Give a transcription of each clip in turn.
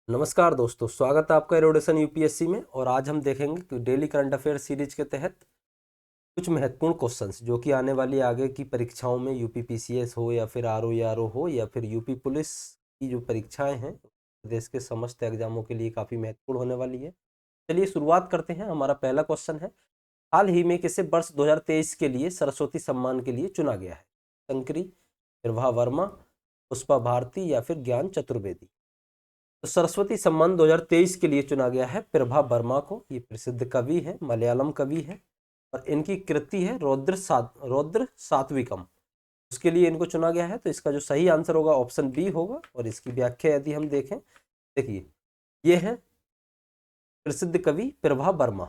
नमस्कार दोस्तों, स्वागत है आपका एरोडेशन यूपीएससी में। और आज हम देखेंगे कि डेली करंट अफेयर सीरीज के तहत कुछ महत्वपूर्ण क्वेश्चंस जो कि आने वाली आगे की परीक्षाओं में यूपी हो या फिर आरओ हो या फिर यूपी पुलिस की जो परीक्षाएं हैं देश के समस्त एग्जामों के लिए काफ़ी महत्वपूर्ण होने वाली है। चलिए शुरुआत करते हैं। हमारा पहला क्वेश्चन है, हाल ही में किसे वर्ष 2023 के लिए सरस्वती सम्मान के लिए चुना गया है? शंकरी, प्रभा वर्मा, पुष्पा भारती या फिर ज्ञान चतुर्वेदी? तो सरस्वती सम्मान 2023 के लिए चुना गया है प्रभा वर्मा को। ये प्रसिद्ध कवि है, मलयालम कवि है और इनकी कृति है रौद्र सात्विकम। उसके लिए इनको चुना गया है। तो इसका जो सही आंसर होगा ऑप्शन बी होगा। और इसकी व्याख्या यदि हम देखें, देखिए ये है प्रसिद्ध कवि प्रभा वर्मा।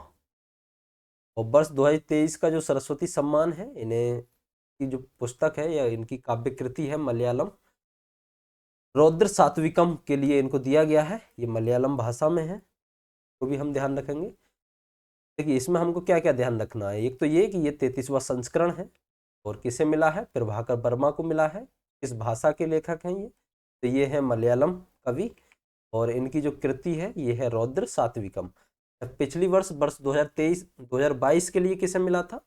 और वर्ष 2023 का जो सरस्वती सम्मान है, इन्हें की जो पुस्तक है या इनकी काव्य कृति है मलयालम रौद्र सात्विकम के लिए इनको दिया गया है। ये मलयालम भाषा में है, तो भी हम ध्यान रखेंगे। देखिए इसमें हमको क्या क्या ध्यान रखना है। एक तो ये कि ये 33वां संस्करण है और किसे मिला है? प्रभाकर वर्मा को मिला है। किस भाषा के लेखक हैं ये? तो ये है मलयालम कवि और इनकी जो कृति है ये है रौद्र सात्विकम। पिछली वर्ष 2022 के लिए किसे मिला था?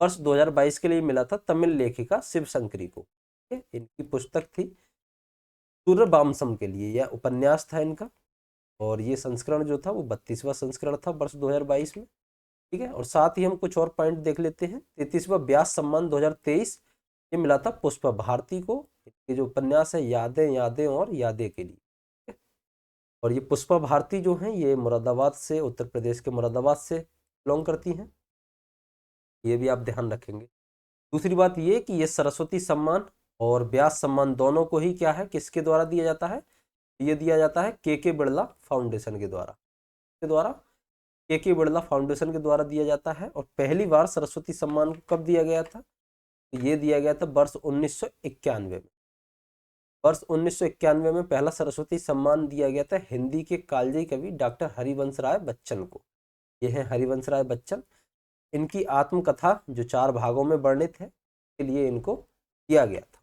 वर्ष 2022 के लिए मिला था तमिल लेखिका शिव शंकरी को। इनकी पुस्तक थी सूर्यवंशम के लिए, यह उपन्यास था इनका। और ये संस्करण जो था वो 32वां संस्करण था वर्ष 2022 में। ठीक है। और साथ ही हम कुछ और पॉइंट देख लेते हैं। 33वां व्यास सम्मान 2023 ये मिला था पुष्पा भारती को। ये जो उपन्यास है यादें यादें और यादें के लिए। और ये पुष्पा भारती जो हैं ये मुरादाबाद से, उत्तर प्रदेश के मुरादाबाद से बिलोंग करती हैं। ये भी आप ध्यान रखेंगे। दूसरी बात ये कि ये सरस्वती सम्मान और व्यास सम्मान दोनों को ही क्या है, किसके द्वारा दिया जाता है? ये दिया जाता है के बिड़ला फाउंडेशन के द्वारा। के बिड़ला फाउंडेशन के द्वारा दिया जाता है। और पहली बार सरस्वती सम्मान को कब दिया गया था? ये दिया गया था वर्ष 1991 में। वर्ष 1991 में पहला सरस्वती सम्मान दिया गया था हिंदी के कालजयी कवि डॉक्टर हरिवंश राय बच्चन को। ये है हरिवंश राय बच्चन। इनकी आत्मकथा जो 4 भागों में वर्णित है के लिए इनको दिया गया था।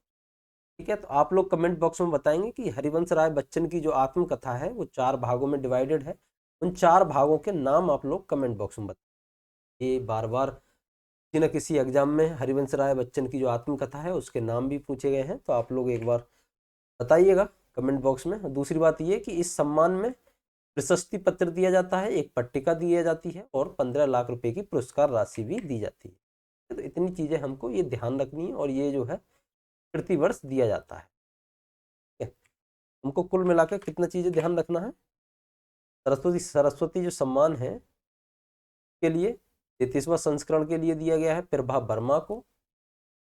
ठीक है। तो आप लोग कमेंट बॉक्स में बताएंगे कि हरिवंश राय बच्चन की जो आत्मकथा है वो 4 भागों में डिवाइडेड है। उन 4 भागों के नाम आप लोग कमेंट बॉक्स में बताएं। ये बार बार किसी न किसी एग्जाम में हरिवंश राय बच्चन की जो आत्मकथा है उसके नाम भी पूछे गए हैं, तो आप लोग एक बार बताइएगा कमेंट बॉक्स में। दूसरी बात ये कि इस सम्मान में प्रशस्ति पत्र दिया जाता है, एक पट्टिका दी जाती है और 15 लाख रुपए की पुरस्कार राशि भी दी जाती है। तो इतनी चीजें हमको ये ध्यान रखनी है और ये जो है प्रतिवर्ष दिया जाता है। हमको कुल मिलाकर कितना चीजें ध्यान रखना है? सरस्वती जो सम्मान है के लिए 33वां संस्करण के लिए दिया गया है प्रभा वर्मा को।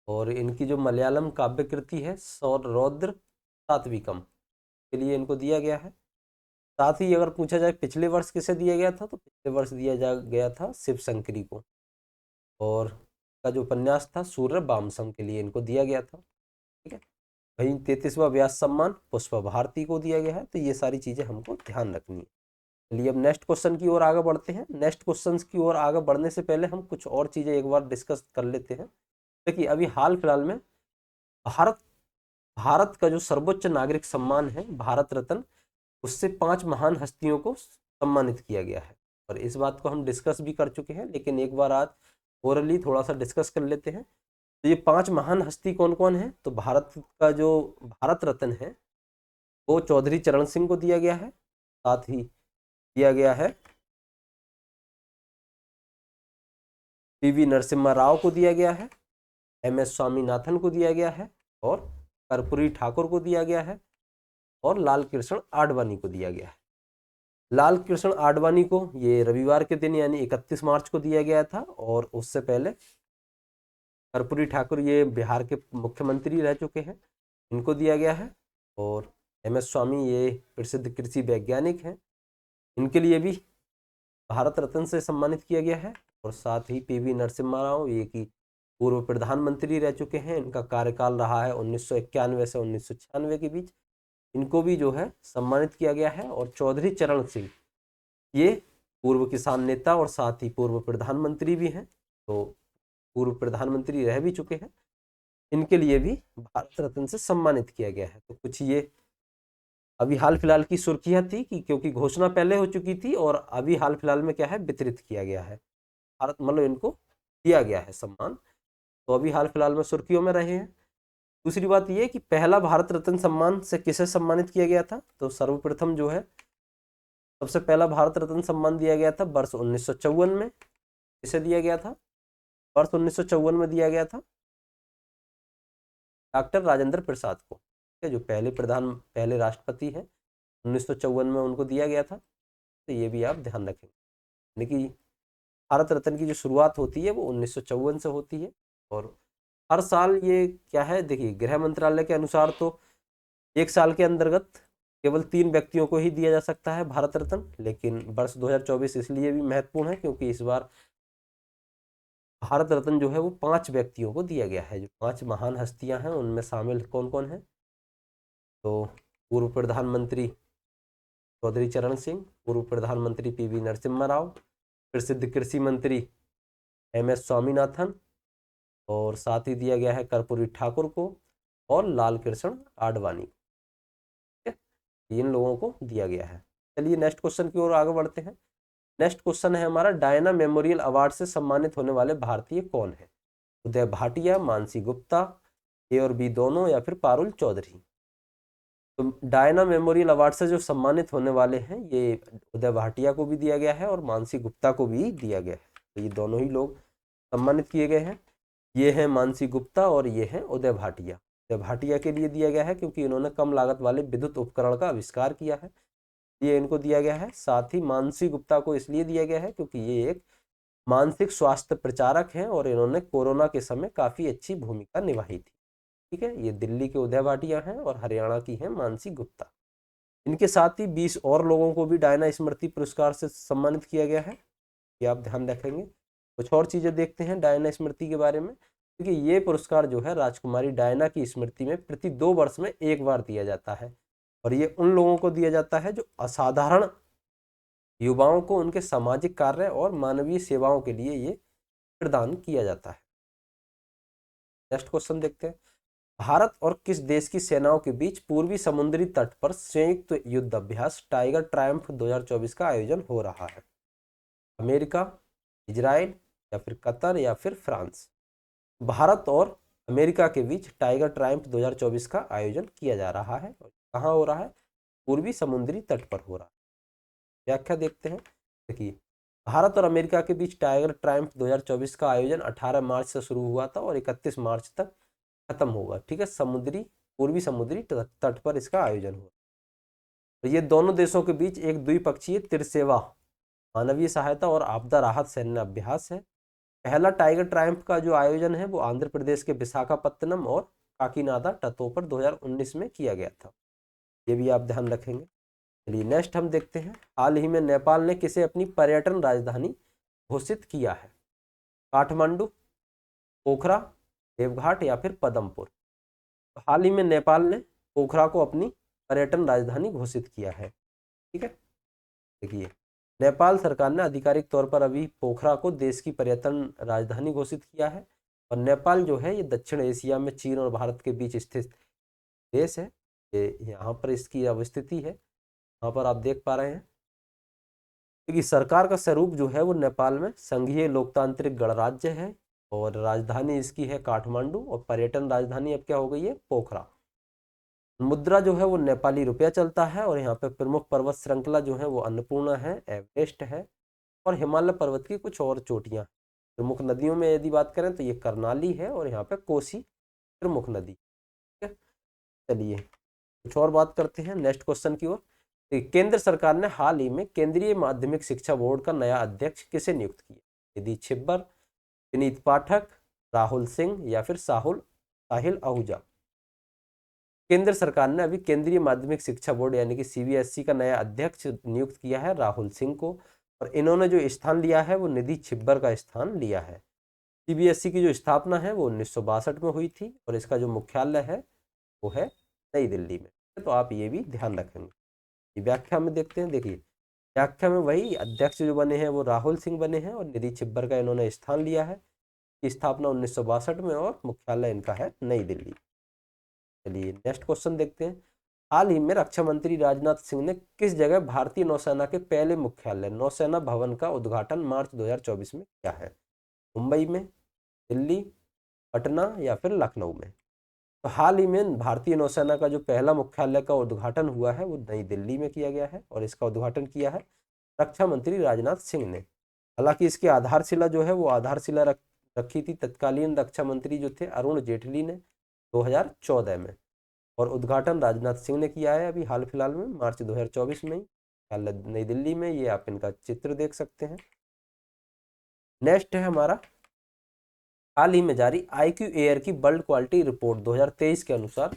और इनकी जो मलयालम काव्य कृति है सौर रौद्र सात्विकम के लिए इनको दिया गया है। साथ ही अगर पूछा जाए पिछले वर्ष किसे दिया गया था, तो पिछले वर्ष दिया गया था शिव शंकरी को। और का जो उपन्यास था सूर्य बामसम के लिए इनको दिया गया था। ठीक है। वहीं 33वां व्यास सम्मान पुष्पा भारती को दिया गया है। तो ये सारी चीजें हमको ध्यान रखनी है। चलिए अब नेक्स्ट क्वेश्चन की ओर आगे बढ़ते हैं। नेक्स्ट क्वेश्चन की ओर आगे बढ़ने से पहले हम कुछ और चीजें एक बार डिस्कस कर लेते हैं। देखिए अभी हाल फिलहाल में भारत भारत का जो सर्वोच्च नागरिक सम्मान है भारत रत्न, उससे 5 महान हस्तियों को सम्मानित किया गया है। और इस बात को हम डिस्कस भी कर चुके हैं, लेकिन एक बार आज ओरली थोड़ा सा डिस्कस कर लेते हैं। तो ये 5 महान हस्ती कौन कौन है? तो भारत का जो भारत रत्न है वो चौधरी चरण सिंह को दिया गया है। साथ ही दिया गया है पीवी नरसिम्हा राव को दिया गया है, एमएस स्वामीनाथन को दिया गया है और कर्पूरी ठाकुर को दिया गया है और लाल कृष्ण आडवाणी को दिया गया है। लाल कृष्ण आडवाणी को ये रविवार के दिन यानी 31 मार्च को दिया गया था। और उससे पहले कर्पूरी ठाकुर ये बिहार के मुख्यमंत्री रह चुके हैं, इनको दिया गया है। और एमएस स्वामी ये प्रसिद्ध कृषि वैज्ञानिक हैं, इनके लिए भी भारत रत्न से सम्मानित किया गया है। और साथ ही पीवी नरसिम्हा राव ये कि पूर्व प्रधानमंत्री रह चुके हैं, इनका कार्यकाल रहा है 1991 से 1996 के बीच, इनको भी जो है सम्मानित किया गया है। और चौधरी चरण सिंह ये पूर्व किसान नेता और साथ ही पूर्व प्रधानमंत्री भी हैं, तो पूर्व प्रधानमंत्री रह भी चुके हैं, इनके लिए भी भारत रत्न से सम्मानित किया गया है। तो कुछ ये अभी हाल फिलहाल की सुर्खियां थी कि क्योंकि घोषणा पहले हो चुकी थी और अभी हाल फिलहाल में क्या है, वितरित किया गया है, भारत मतलब इनको दिया गया है सम्मान, तो अभी हाल फिलहाल में सुर्खियों में रहे हैं। दूसरी बात ये कि पहला भारत रत्न सम्मान से किसे सम्मानित किया गया था, तो सर्वप्रथम जो है सबसे पहला भारत रत्न सम्मान दिया गया था वर्ष 1954 में। किसे दिया गया था, वर्ष 1954 में दिया गया था डॉक्टर राजेंद्र प्रसाद को, ठीक है, जो पहले राष्ट्रपति हैं, 1954 में उनको दिया गया था। तो ये भी आप ध्यान रखेंगे, यानी कि भारत रत्न की जो शुरुआत होती है वो 1954 से होती है। और हर साल ये क्या है, देखिए गृह मंत्रालय के अनुसार तो एक साल के अंतर्गत केवल 3 व्यक्तियों को ही दिया जा सकता है भारत रत्न, लेकिन वर्ष 2024 इसलिए भी महत्वपूर्ण है क्योंकि इस बार भारत रत्न जो है वो 5 व्यक्तियों को दिया गया है। जो 5 महान हस्तियां हैं उनमें शामिल कौन कौन है, तो पूर्व प्रधानमंत्री चौधरी चरण सिंह, पूर्व प्रधानमंत्री पीवी नरसिम्हा राव, प्रसिद्ध कृषि मंत्री एमएस स्वामीनाथन, और साथ ही दिया गया है कर्पूरी ठाकुर को और लाल कृष्ण आडवाणी, ठीक है, इन लोगों को दिया गया है। चलिए नेक्स्ट क्वेश्चन की ओर आगे बढ़ते हैं। नेक्स्ट क्वेश्चन है हमारा, डायना मेमोरियल अवार्ड से सम्मानित होने वाले भारतीय कौन है? उदय भाटिया, मानसी गुप्ता, ए और बी दोनों, या फिर पारुल चौधरी। तो डायना मेमोरियल अवार्ड से जो सम्मानित होने वाले हैं ये उदय भाटिया को भी दिया गया है और मानसी गुप्ता को भी दिया गया है, तो ये दोनों ही लोग सम्मानित किए गए हैं। ये है मानसी गुप्ता और ये है उदय भाटिया। उदय भाटिया के लिए दिया गया है क्योंकि इन्होंने कम लागत वाले विद्युत उपकरण का आविष्कार किया है, ये इनको दिया गया है। साथ ही मानसी गुप्ता को इसलिए दिया गया है क्योंकि ये एक मानसिक स्वास्थ्य प्रचारक हैं और इन्होंने कोरोना के समय काफी अच्छी भूमिका निभाई थी, ठीक है। ये दिल्ली के उदय भाटिया हैं और हरियाणा की हैं मानसी गुप्ता। इनके साथ ही 20 और लोगों को भी डायना स्मृति पुरस्कार से सम्मानित किया गया है, ये आप ध्यान रखेंगे। कुछ और चीजें देखते हैं डायना स्मृति के बारे में, क्योंकि ये पुरस्कार जो है राजकुमारी डायना की स्मृति में प्रति 2 वर्ष में एक बार दिया जाता है, और ये उन लोगों को दिया जाता है जो असाधारण युवाओं को उनके सामाजिक कार्य और मानवीय सेवाओं के लिए ये प्रदान किया जाता है। नेक्स्ट क्वेश्चन देखते हैं, भारत और किस देश की सेनाओं के बीच पूर्वी समुद्री तट पर संयुक्त युद्ध अभ्यास टाइगर ट्रायम्फ 2024 का आयोजन हो रहा है? अमेरिका, इजराइल, या फिर कतर, या फिर फ्रांस। भारत और अमेरिका के बीच टाइगर ट्रायम्फ 2024 का आयोजन किया जा रहा है, कहाँ हो रहा है? पूर्वी समुद्री तट पर हो रहा है। व्याख्या देखते हैं, देखिए भारत और अमेरिका के बीच टाइगर ट्रायम्फ 2024 का आयोजन 18 मार्च से शुरू हुआ था और 31 मार्च तक खत्म होगा, ठीक है। पूर्वी समुद्री तट पर इसका आयोजन हुआ। तो ये दोनों देशों के बीच एक द्विपक्षीय त्रिसेवा मानवीय सहायता और आपदा राहत सैन्य अभ्यास है। पहला टाइगर ट्रायम्फ का जो आयोजन है वो आंध्र प्रदेश के विशाखापत्तनम और काकीनाडा तटों पर 2019 में किया गया था, ये भी आप ध्यान रखेंगे। चलिए नेक्स्ट हम देखते हैं, हाल ही में नेपाल ने किसे अपनी पर्यटन राजधानी घोषित किया है? काठमांडू, पोखरा, देवघाट, या फिर पदमपुर। हाल ही में नेपाल ने पोखरा को अपनी पर्यटन राजधानी घोषित किया है, ठीक है। देखिए नेपाल सरकार ने आधिकारिक तौर पर अभी पोखरा को देश की पर्यटन राजधानी घोषित किया है, और नेपाल जो है ये दक्षिण एशिया में चीन और भारत के बीच स्थित देश है। ये यहाँ पर इसकी अवस्थिति है, यहाँ पर आप देख पा रहे हैं। क्योंकि सरकार का स्वरूप जो है वो नेपाल में संघीय लोकतांत्रिक गणराज्य है, और राजधानी इसकी है काठमांडू, और पर्यटन राजधानी अब क्या हो गई है? पोखरा। मुद्रा जो है वो नेपाली रुपया चलता है, और यहाँ पे प्रमुख पर्वत श्रृंखला जो है वो अन्नपूर्णा है, एवरेस्ट है, और हिमालय पर्वत की कुछ और चोटियाँ। प्रमुख नदियों में यदि बात करें तो ये कर्नाली है, और यहाँ पे कोसी प्रमुख नदी, ठीक है। चलिए कुछ और बात करते हैं नेक्स्ट क्वेश्चन की ओर। केंद्र सरकार ने हाल ही में केंद्रीय माध्यमिक शिक्षा बोर्ड का नया अध्यक्ष किसे नियुक्त किया? यदि छिब्बर, विनीत पाठक, राहुल सिंह, या फिर साहिल आहूजा। केंद्र सरकार ने अभी केंद्रीय माध्यमिक शिक्षा बोर्ड यानी कि सीबीएसई का नया अध्यक्ष नियुक्त किया है राहुल सिंह को, और इन्होंने जो स्थान लिया है वो निधि छिब्बर का स्थान लिया है। सीबीएसई की जो स्थापना है वो 1962 में हुई थी, और इसका जो मुख्यालय है वो है नई दिल्ली में, तो आप ये भी ध्यान रखेंगे। व्याख्या में देखते हैं, देखिए व्याख्या में वही अध्यक्ष जो बने हैं वो राहुल सिंह बने हैं, और निधि छिब्बर का इन्होंने स्थान लिया है। स्थापना 1962 में और मुख्यालय इनका है नई दिल्ली। चलिए नेक्स्ट क्वेश्चन देखते हैं, हाल ही में रक्षा मंत्री राजनाथ सिंह ने किस जगह भारतीय नौसेना के पहले मुख्यालय नौसेना भवन का उद्घाटन मार्च 2024 में किया है? मुंबई में, दिल्ली, पटना या फिर लखनऊ में? तो हाल ही में भारतीय नौसेना का जो पहला मुख्यालय का उद्घाटन हुआ है वो नई दिल्ली में किया गया है और इसका उद्घाटन किया है रक्षा मंत्री राजनाथ सिंह ने। हालांकि इसकी आधारशिला जो है वो आधारशिला रखी थी तत्कालीन रक्षा मंत्री जो थे अरुण जेटली ने 2014 में, और उद्घाटन राजनाथ सिंह ने किया है अभी हाल फिलहाल में मार्च 2024 में ही नई दिल्ली में। ये आप इनका चित्र देख सकते हैं। नेक्स्ट है हमारा, हाल ही में जारी IQ एयर की वर्ल्ड क्वालिटी रिपोर्ट 2023 के अनुसार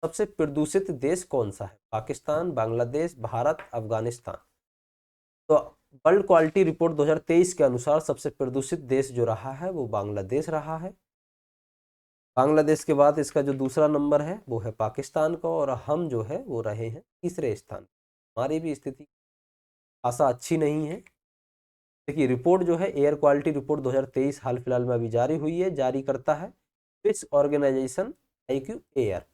सबसे प्रदूषित देश कौन सा है? पाकिस्तान, बांग्लादेश, भारत, अफगानिस्तान? तो वर्ल्ड क्वालिटी रिपोर्ट 2023 के अनुसार सबसे प्रदूषित देश जो रहा है वो बांग्लादेश रहा है। बांग्लादेश के बाद इसका जो दूसरा नंबर है वो है पाकिस्तान का, और हम जो है वो रहे हैं तीसरे स्थान। हमारी भी स्थिति खासा अच्छी नहीं है। देखिए रिपोर्ट जो है एयर क्वालिटी रिपोर्ट 2023 हाल फिलहाल में अभी जारी हुई है, जारी करता है Swiss organization IQ air.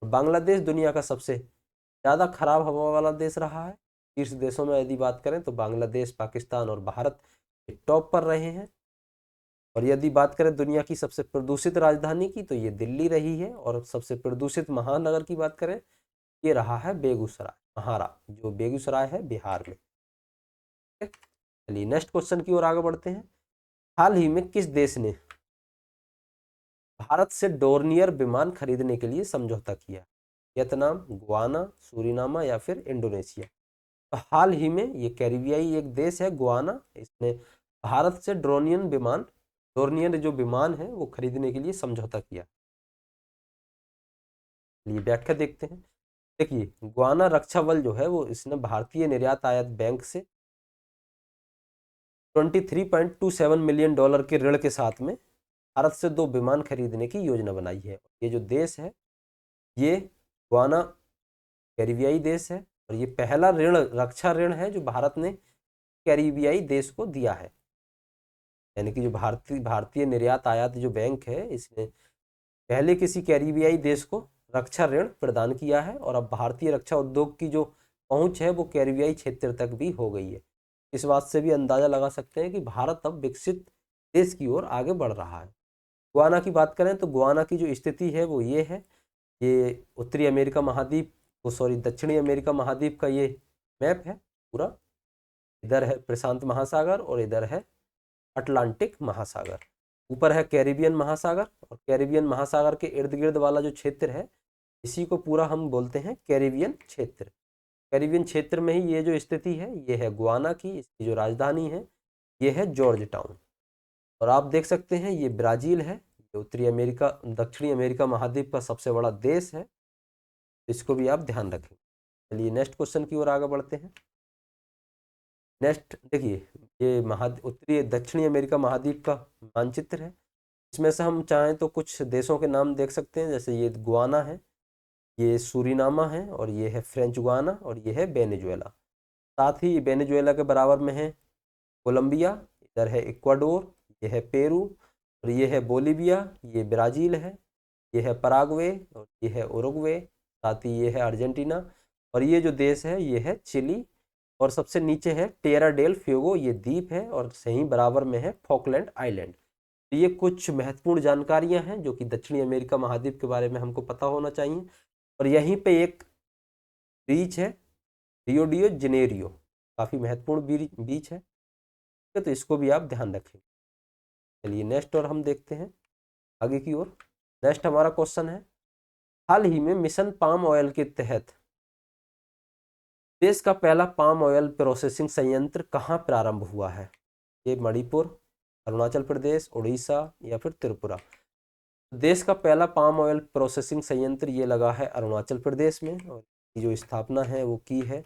Bangladesh दुनिया का सबसे ज़्यादा खराब हवा वाला देश रहा है। शीर्ष देशों में यदि बात करें तो बांग्लादेश, पाकिस्तान और भारत टॉप पर रहे हैं। और यदि बात करें दुनिया की सबसे प्रदूषित राजधानी की तो ये दिल्ली रही है, और सबसे प्रदूषित महानगर की बात करें ये रहा है बेगूसराय, महारा, जो बेगूसराय है बिहार में। चलिए नेक्स्ट क्वेश्चन की ओर आगे बढ़ते हैं। हाल ही में किस देश ने भारत से डोर्नियर विमान खरीदने के लिए समझौता किया? वियतनाम, गुआना, सूरीनामा या फिर इंडोनेशिया? तो हाल ही में ये कैरिबियाई एक देश है गुआना, इसने भारत से डोर्नियर जो विमान है वो खरीदने के लिए समझौता किया। ये व्याख्या देखते हैं। देखिए गुआना रक्षा बल जो है वो इसने भारतीय निर्यात आयात बैंक से $23.27 मिलियन के ऋण के साथ में भारत से 2 विमान खरीदने की योजना बनाई है। ये जो देश है ये गुआना कैरिबियाई देश है, और ये पहला रक्षा ऋण है जो भारत ने कैरिबियाई देश को दिया है। यानी कि जो भारतीय निर्यात आयात जो बैंक है इसने पहले किसी कैरिबियाई देश को रक्षा ऋण प्रदान किया है, और अब भारतीय रक्षा उद्योग की जो पहुंच है वो कैरिबियाई क्षेत्र तक भी हो गई है। इस बात से भी अंदाजा लगा सकते हैं कि भारत अब विकसित देश की ओर आगे बढ़ रहा है। गुआना की बात करें तो गुआना की जो स्थिति है वो ये है, ये उत्तरी अमेरिका महाद्वीप दक्षिणी अमेरिका महाद्वीप का ये मैप है पूरा। इधर है प्रशांत महासागर और इधर है अटलांटिक महासागर। ऊपर है कैरिबियन महासागर, और कैरिबियन महासागर के इर्द गिर्द वाला जो क्षेत्र है इसी को पूरा हम बोलते हैं कैरिबियन क्षेत्र। कैरिबियन क्षेत्र में ही ये जो स्थिति है ये है गुआना की, इसकी जो राजधानी है ये है जॉर्ज टाउन। और आप देख सकते हैं ये ब्राज़ील है, उत्तरी अमेरिका दक्षिणी अमेरिका महाद्वीप का सबसे बड़ा देश है, इसको भी आप ध्यान रखें। चलिए नेक्स्ट क्वेश्चन की ओर आगे बढ़ते हैं। नेक्स्ट देखिए ये उत्तरी दक्षिणी अमेरिका महाद्वीप का मानचित्र है। इसमें से हम चाहें तो कुछ देशों के नाम देख सकते हैं, जैसे ये गुआना है, ये सूरीनामा है, और ये है फ्रेंच गुआना, और ये है वेनेजुएला। साथ ही वेनेजुएला के बराबर में है कोलंबिया, इधर है इक्वाडोर, ये है पेरू, और ये है बोलीविया, ये ब्राज़ील है, ये है पराग्वे, और ये है उरुग्वे, साथ ही ये है अर्जेंटीना, और ये जो देश है ये है चिली, और सबसे नीचे है टेरा डेल फ्यूगो, ये द्वीप है, और सही बराबर में है फॉकलैंड आइलैंड। तो ये कुछ महत्वपूर्ण जानकारियां हैं जो कि दक्षिणी अमेरिका महाद्वीप के बारे में हमको पता होना चाहिए। और यहीं पे एक बीच है रियो डी जनेरियो, काफ़ी महत्वपूर्ण बीच है, तो इसको भी आप ध्यान रखें। चलिए नेक्स्ट और हम देखते हैं आगे की ओर। नेक्स्ट हमारा क्वेश्चन है, हाल ही में मिशन पाम ऑयल के तहत देश का पहला पाम ऑयल प्रोसेसिंग संयंत्र कहाँ प्रारंभ हुआ है? ये मणिपुर, अरुणाचल प्रदेश, उड़ीसा या फिर त्रिपुरा? देश का पहला पाम ऑयल प्रोसेसिंग संयंत्र ये लगा है अरुणाचल प्रदेश में, और जो स्थापना है वो की है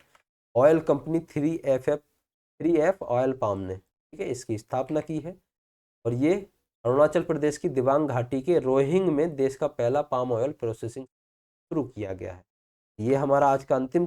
oil company 3F oil palm ने, ठीक है, इसकी स्थापना की है। और ये अरुणाचल प्रदेश की दिबांग घाटी के रोहिंग में देश का पहला पाम ऑयल प्रोसेसिंग शुरू किया गया है। ये हमारा आज का अंतिम